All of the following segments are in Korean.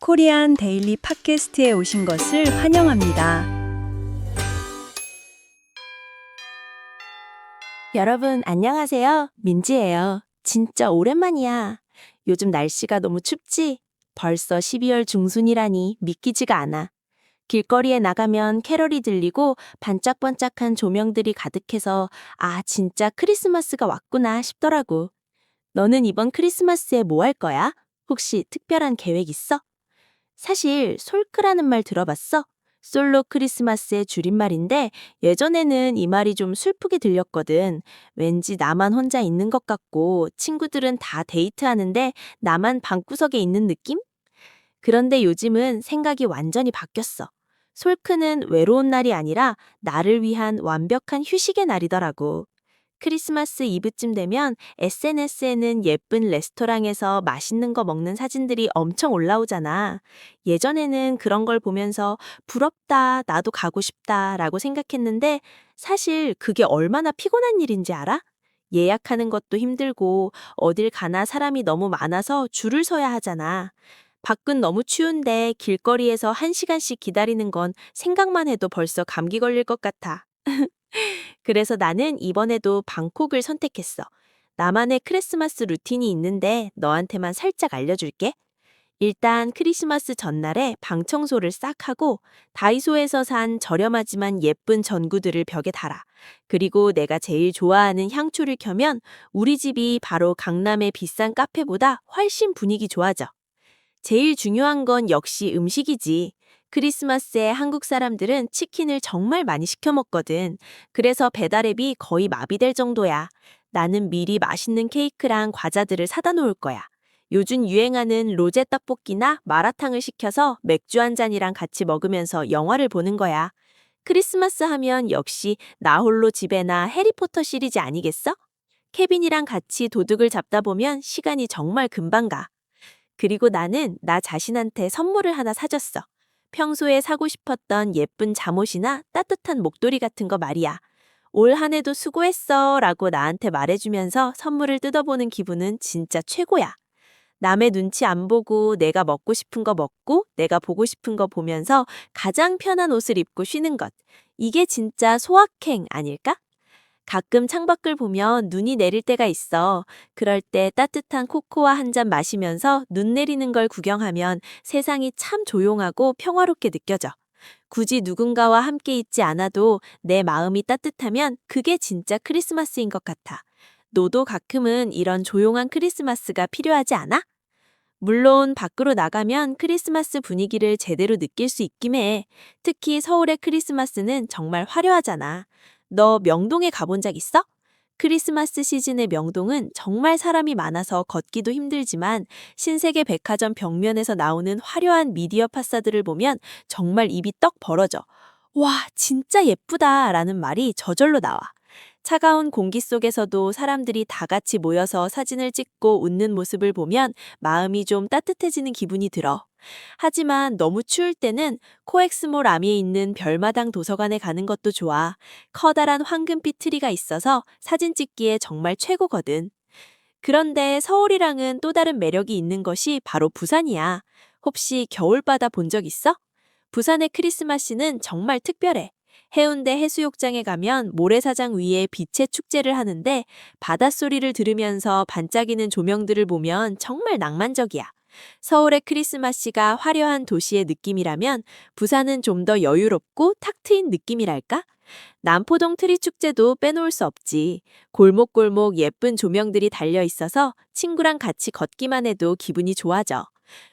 코리안 데일리 팟캐스트에 오신 것을 환영합니다. 여러분, 안녕하세요. 민지예요. 진짜 오랜만이야. 요즘 날씨가 너무 춥지? 벌써 12월 중순이라니 믿기지가 않아. 길거리에 나가면 캐럴이 들리고 반짝반짝한 조명들이 가득해서 진짜 크리스마스가 왔구나 싶더라고. 너는 이번 크리스마스에 뭐 할 거야? 혹시 특별한 계획 있어? 사실 솔크라는 말 들어봤어? 솔로 크리스마스의 줄임말인데 예전에는 이 말이 좀 슬프게 들렸거든. 왠지 나만 혼자 있는 것 같고 친구들은 다 데이트하는데 나만 방구석에 있는 느낌? 그런데 요즘은 생각이 완전히 바뀌었어. 솔크는 외로운 날이 아니라 나를 위한 완벽한 휴식의 날이더라고. 크리스마스 이브쯤 되면 SNS에는 예쁜 레스토랑에서 맛있는 거 먹는 사진들이 엄청 올라오잖아. 예전에는 그런 걸 보면서 부럽다, 나도 가고 싶다 라고 생각했는데 사실 그게 얼마나 피곤한 일인지 알아? 예약하는 것도 힘들고 어딜 가나 사람이 너무 많아서 줄을 서야 하잖아. 밖은 너무 추운데 길거리에서 1시간씩 기다리는 건 생각만 해도 벌써 감기 걸릴 것 같아. 그래서 나는 이번에도 방콕을 선택했어. 나만의 크리스마스 루틴이 있는데 너한테만 살짝 알려줄게. 일단 크리스마스 전날에 방 청소를 싹 하고 다이소에서 산 저렴하지만 예쁜 전구들을 벽에 달아. 그리고 내가 제일 좋아하는 향초를 켜면 우리 집이 바로 강남의 비싼 카페보다 훨씬 분위기 좋아져. 제일 중요한 건 역시 음식이지. 크리스마스에 한국 사람들은 치킨을 정말 많이 시켜 먹거든. 그래서 배달앱이 거의 마비될 정도야. 나는 미리 맛있는 케이크랑 과자들을 사다 놓을 거야. 요즘 유행하는 로제 떡볶이나 마라탕을 시켜서 맥주 한 잔이랑 같이 먹으면서 영화를 보는 거야. 크리스마스 하면 역시 나 홀로 집에나 해리포터 시리즈 아니겠어? 케빈이랑 같이 도둑을 잡다 보면 시간이 정말 금방 가. 그리고 나는 나 자신한테 선물을 하나 사줬어. 평소에 사고 싶었던 예쁜 잠옷이나 따뜻한 목도리 같은 거 말이야. 올 한 해도 수고했어 라고 나한테 말해주면서 선물을 뜯어보는 기분은 진짜 최고야. 남의 눈치 안 보고 내가 먹고 싶은 거 먹고 내가 보고 싶은 거 보면서 가장 편한 옷을 입고 쉬는 것. 이게 진짜 소확행 아닐까? 가끔 창밖을 보면 눈이 내릴 때가 있어. 그럴 때 따뜻한 코코아 한 잔 마시면서 눈 내리는 걸 구경하면 세상이 참 조용하고 평화롭게 느껴져. 굳이 누군가와 함께 있지 않아도 내 마음이 따뜻하면 그게 진짜 크리스마스인 것 같아. 너도 가끔은 이런 조용한 크리스마스가 필요하지 않아? 물론 밖으로 나가면 크리스마스 분위기를 제대로 느낄 수 있긴 해. 특히 서울의 크리스마스는 정말 화려하잖아. 너 명동에 가본 적 있어? 크리스마스 시즌의 명동은 정말 사람이 많아서 걷기도 힘들지만 신세계 백화점 벽면에서 나오는 화려한 미디어 파사드를 보면 정말 입이 떡 벌어져. 와, 진짜 예쁘다 라는 말이 저절로 나와. 차가운 공기 속에서도 사람들이 다 같이 모여서 사진을 찍고 웃는 모습을 보면 마음이 좀 따뜻해지는 기분이 들어. 하지만 너무 추울 때는 코엑스몰 아미에 있는 별마당 도서관에 가는 것도 좋아. 커다란 황금빛 트리가 있어서 사진 찍기에 정말 최고거든. 그런데 서울이랑은 또 다른 매력이 있는 것이 바로 부산이야. 혹시 겨울바다 본 적 있어? 부산의 크리스마스는 정말 특별해. 해운대 해수욕장에 가면 모래사장 위에 빛의 축제를 하는데 바닷소리를 들으면서 반짝이는 조명들을 보면 정말 낭만적이야. 서울의 크리스마스가 화려한 도시의 느낌이라면 부산은 좀 더 여유롭고 탁 트인 느낌이랄까? 남포동 트리 축제도 빼놓을 수 없지. 골목골목 예쁜 조명들이 달려 있어서 친구랑 같이 걷기만 해도 기분이 좋아져.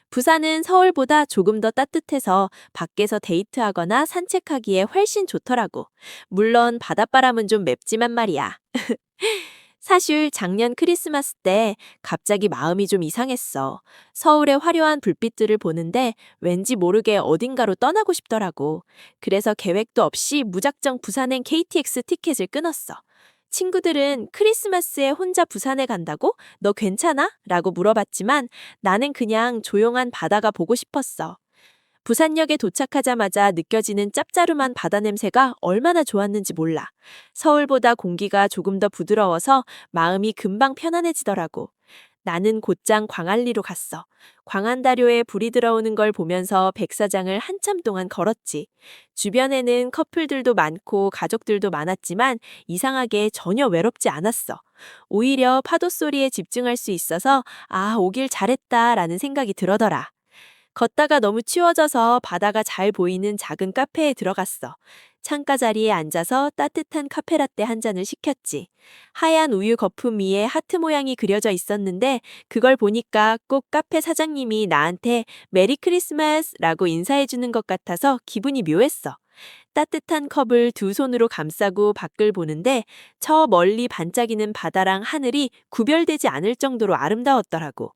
부산은 서울보다 조금 더 따뜻해서 밖에서 데이트하거나 산책하기에 훨씬 좋더라고. 물론 바닷바람은 좀 맵지만 말이야. 사실 작년 크리스마스 때 갑자기 마음이 좀 이상했어. 서울의 화려한 불빛들을 보는데 왠지 모르게 어딘가로 떠나고 싶더라고. 그래서 계획도 없이 무작정 부산행 KTX 티켓을 끊었어. 친구들은 크리스마스에 혼자 부산에 간다고? 너 괜찮아? 라고 물어봤지만 나는 그냥 조용한 바다가 보고 싶었어. 부산역에 도착하자마자 느껴지는 짭짜름한 바다 냄새가 얼마나 좋았는지 몰라. 서울보다 공기가 조금 더 부드러워서 마음이 금방 편안해지더라고. 나는 곧장 광안리로 갔어. 광안다료에 불이 들어오는 걸 보면서 백사장을 한참 동안 걸었지. 주변에는 커플들도 많고 가족들도 많았지만 이상하게 전혀 외롭지 않았어. 오히려 파도 소리에 집중할 수 있어서 오길 잘했다라는 생각이 들어더라. 걷다가 너무 추워져서 바다가 잘 보이는 작은 카페에 들어갔어. 창가 자리에 앉아서 따뜻한 카페라떼 한 잔을 시켰지. 하얀 우유 거품 위에 하트 모양이 그려져 있었는데 그걸 보니까 꼭 카페 사장님이 나한테 메리 크리스마스라고 인사해 주는 것 같아서 기분이 묘했어. 따뜻한 컵을 두 손으로 감싸고 밖을 보는데 저 멀리 반짝이는 바다랑 하늘이 구별되지 않을 정도로 아름다웠더라고.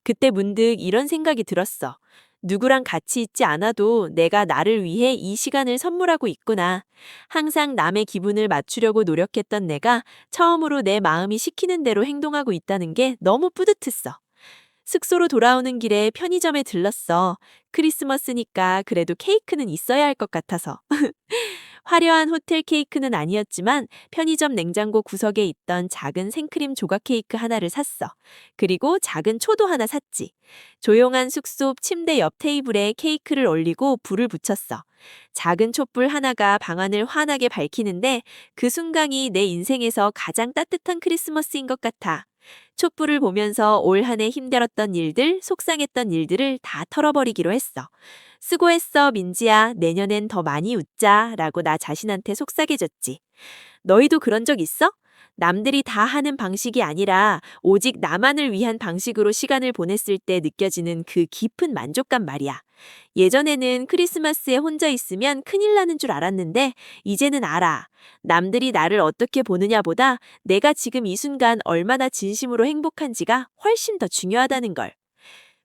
그때 문득 이런 생각이 들었어. 누구랑 같이 있지 않아도 내가 나를 위해 이 시간을 선물하고 있구나. 항상 남의 기분을 맞추려고 노력했던 내가 처음으로 내 마음이 시키는 대로 행동하고 있다는 게 너무 뿌듯했어. 숙소로 돌아오는 길에 편의점에 들렀어. 크리스마스니까 그래도 케이크는 있어야 할 것 같아서. 화려한 호텔 케이크는 아니었지만 편의점 냉장고 구석에 있던 작은 생크림 조각 케이크 하나를 샀어. 그리고 작은 초도 하나 샀지. 조용한 숙소 침대 옆 테이블에 케이크를 올리고 불을 붙였어. 작은 촛불 하나가 방안을 환하게 밝히는데 그 순간이 내 인생에서 가장 따뜻한 크리스마스인 것 같아. 촛불을 보면서 올 한 해 힘들었던 일들, 속상했던 일들을 다 털어버리기로 했어. 수고했어, 민지야. 내년엔 더 많이 웃자. 라고 나 자신한테 속삭여줬지. 너희도 그런 적 있어? 남들이 다 하는 방식이 아니라 오직 나만을 위한 방식으로 시간을 보냈을 때 느껴지는 그 깊은 만족감 말이야. 예전에는 크리스마스에 혼자 있으면 큰일 나는 줄 알았는데 이제는 알아. 남들이 나를 어떻게 보느냐보다 내가 지금 이 순간 얼마나 진심으로 행복한지가 훨씬 더 중요하다는 걸.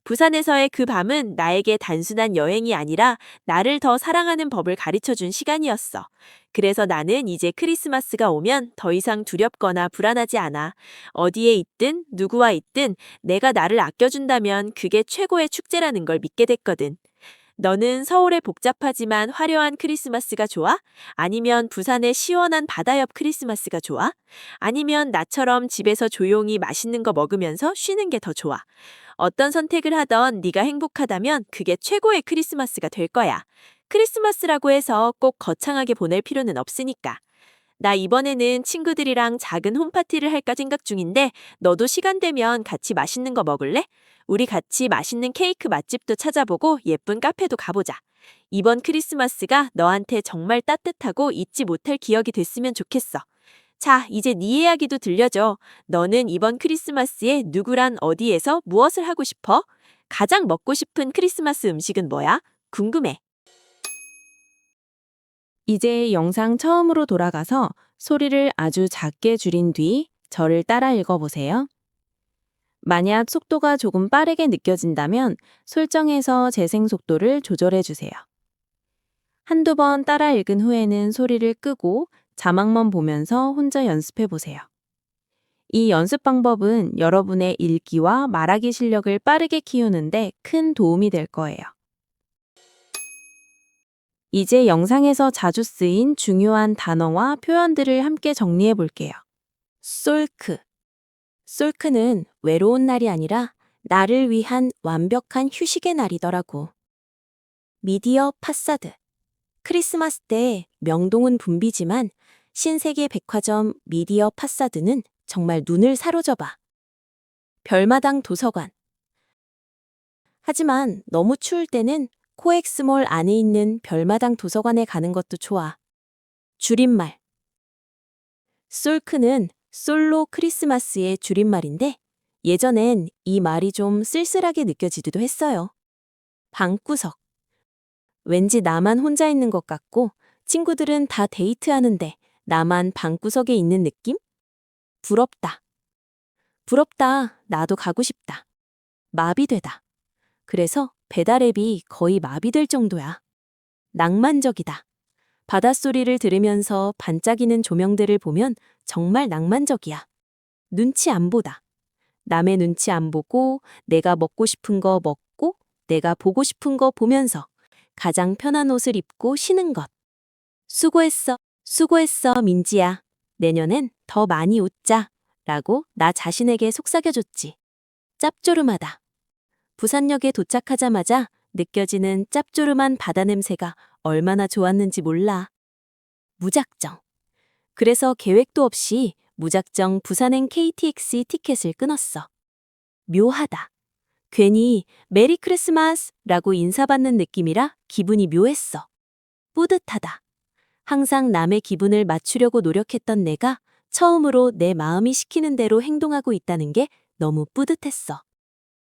부산에서의 그 밤은 나에게 단순한 여행이 아니라 나를 더 사랑하는 법을 가르쳐준 시간이었어. 그래서 나는 이제 크리스마스가 오면 더 이상 두렵거나 불안하지 않아. 어디에 있든 누구와 있든 내가 나를 아껴준다면 그게 최고의 축제라는 걸 믿게 됐거든. 너는 서울의 복잡하지만 화려한 크리스마스가 좋아? 아니면 부산의 시원한 바다 옆 크리스마스가 좋아? 아니면 나처럼 집에서 조용히 맛있는 거 먹으면서 쉬는 게 더 좋아? 어떤 선택을 하던 네가 행복하다면 그게 최고의 크리스마스가 될 거야. 크리스마스라고 해서 꼭 거창하게 보낼 필요는 없으니까. 나 이번에는 친구들이랑 작은 홈파티를 할까 생각 중인데 너도 시간 되면 같이 맛있는 거 먹을래? 우리 같이 맛있는 케이크 맛집도 찾아보고 예쁜 카페도 가보자. 이번 크리스마스가 너한테 정말 따뜻하고 잊지 못할 기억이 됐으면 좋겠어. 자, 이제 네 이야기도 들려줘. 너는 이번 크리스마스에 누구랑 어디에서 무엇을 하고 싶어? 가장 먹고 싶은 크리스마스 음식은 뭐야? 궁금해. 이제 영상 처음으로 돌아가서 소리를 아주 작게 줄인 뒤 저를 따라 읽어보세요. 만약 속도가 조금 빠르게 느껴진다면 설정에서 재생 속도를 조절해 주세요. 한두 번 따라 읽은 후에는 소리를 끄고 자막만 보면서 혼자 연습해 보세요. 이 연습 방법은 여러분의 읽기와 말하기 실력을 빠르게 키우는데 큰 도움이 될 거예요. 이제 영상에서 자주 쓰인 중요한 단어와 표현들을 함께 정리해 볼게요. 솔크. 솔크는 외로운 날이 아니라 나를 위한 완벽한 휴식의 날이더라고. 미디어 파사드. 크리스마스 때 명동은 붐비지만 신세계 백화점 미디어 파사드는 정말 눈을 사로잡아. 별마당 도서관. 하지만 너무 추울 때는 코엑스몰 안에 있는 별마당 도서관에 가는 것도 좋아. 줄임말. 솔크는 솔로 크리스마스의 줄임말인데 예전엔 이 말이 좀 쓸쓸하게 느껴지기도 했어요. 방구석. 왠지 나만 혼자 있는 것 같고 친구들은 다 데이트하는데 나만 방구석에 있는 느낌? 부럽다. 부럽다. 나도 가고 싶다. 마비되다. 그래서 배달 앱이 거의 마비될 정도야. 낭만적이다. 바닷소리를 들으면서 반짝이는 조명들을 보면 정말 낭만적이야. 눈치 안 보다. 남의 눈치 안 보고 내가 먹고 싶은 거 먹고 내가 보고 싶은 거 보면서 가장 편한 옷을 입고 쉬는 것. 수고했어. 수고했어, 민지야. 내년엔 더 많이 웃자. 라고 나 자신에게 속삭여줬지. 짭조름하다. 부산역에 도착하자마자 느껴지는 짭조름한 바다 냄새가 얼마나 좋았는지 몰라. 무작정. 그래서 계획도 없이 무작정 부산행 KTX 티켓을 끊었어. 묘하다. 괜히 메리 크리스마스라고 인사받는 느낌이라 기분이 묘했어. 뿌듯하다. 항상 남의 기분을 맞추려고 노력했던 내가 처음으로 내 마음이 시키는 대로 행동하고 있다는 게 너무 뿌듯했어.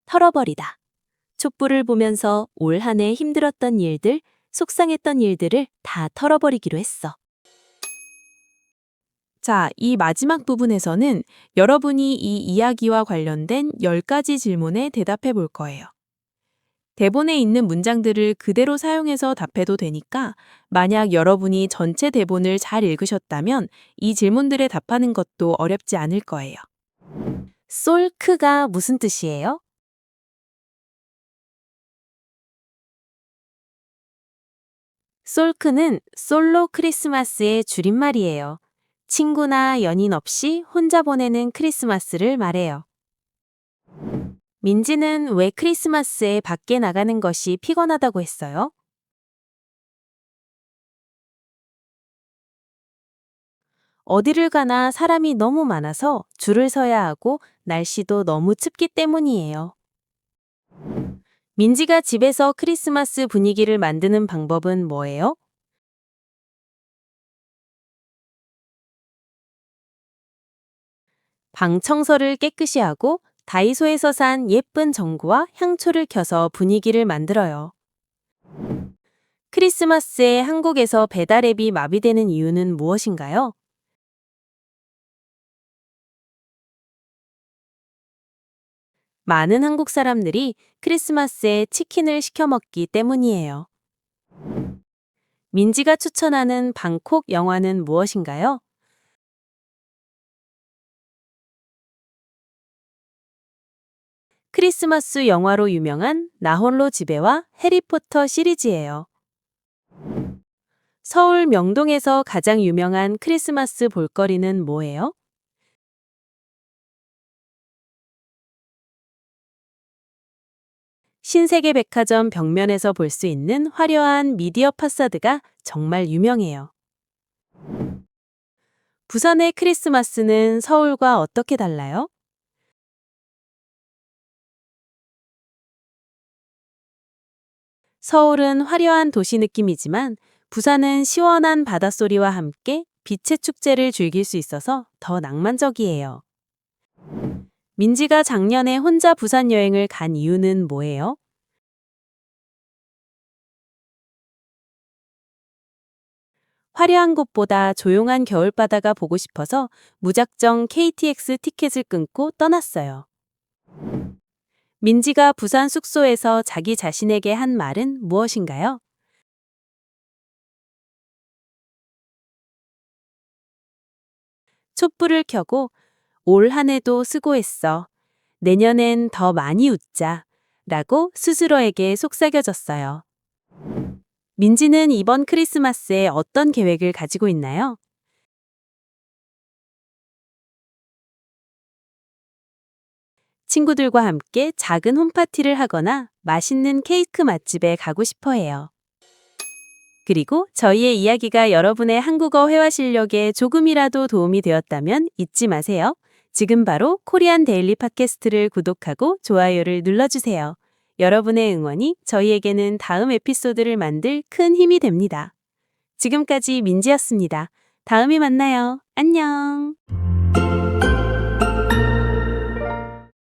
털어버리다. 촛불을 보면서 올 한 해 힘들었던 일들, 속상했던 일들을 다 털어버리기로 했어. 자, 이 마지막 부분에서는 여러분이 이 이야기와 관련된 10가지 질문에 대답해 볼 거예요. 대본에 있는 문장들을 그대로 사용해서 답해도 되니까 만약 여러분이 전체 대본을 잘 읽으셨다면 이 질문들에 답하는 것도 어렵지 않을 거예요. 솔크가 무슨 뜻이에요? 솔크는 솔로 크리스마스의 줄임말이에요. 친구나 연인 없이 혼자 보내는 크리스마스를 말해요. 민지는 왜 크리스마스에 밖에 나가는 것이 피곤하다고 했어요? 어디를 가나 사람이 너무 많아서 줄을 서야 하고 날씨도 너무 춥기 때문이에요. 민지가 집에서 크리스마스 분위기를 만드는 방법은 뭐예요? 방 청소를 깨끗이 하고 다이소에서 산 예쁜 전구와 향초를 켜서 분위기를 만들어요. 크리스마스에 한국에서 배달 앱이 마비되는 이유는 무엇인가요? 많은 한국 사람들이 크리스마스에 치킨을 시켜 먹기 때문이에요. 민지가 추천하는 방콕 영화는 무엇인가요? 크리스마스 영화로 유명한 나 홀로 집에와 해리포터 시리즈예요. 서울 명동에서 가장 유명한 크리스마스 볼거리는 뭐예요? 신세계백화점 벽면에서 볼 수 있는 화려한 미디어 파사드가 정말 유명해요. 부산의 크리스마스는 서울과 어떻게 달라요? 서울은 화려한 도시 느낌이지만 부산은 시원한 바닷소리와 함께 빛의 축제를 즐길 수 있어서 더 낭만적이에요. 민지가 작년에 혼자 부산 여행을 간 이유는 뭐예요? 화려한 곳보다 조용한 겨울바다가 보고 싶어서 무작정 KTX 티켓을 끊고 떠났어요. 민지가 부산 숙소에서 자기 자신에게 한 말은 무엇인가요? 촛불을 켜고 올 한 해도 수고했어. 내년엔 더 많이 웃자. 라고 스스로에게 속삭여줬어요. 민지는 이번 크리스마스에 어떤 계획을 가지고 있나요? 친구들과 함께 작은 홈파티를 하거나 맛있는 케이크 맛집에 가고 싶어 해요. 그리고 저희의 이야기가 여러분의 한국어 회화 실력에 조금이라도 도움이 되었다면 잊지 마세요. 지금 바로 코리안 데일리 팟캐스트를 구독하고 좋아요를 눌러주세요. 여러분의 응원이 저희에게는 다음 에피소드를 만들 큰 힘이 됩니다. 지금까지 민지였습니다. 다음에 만나요. 안녕.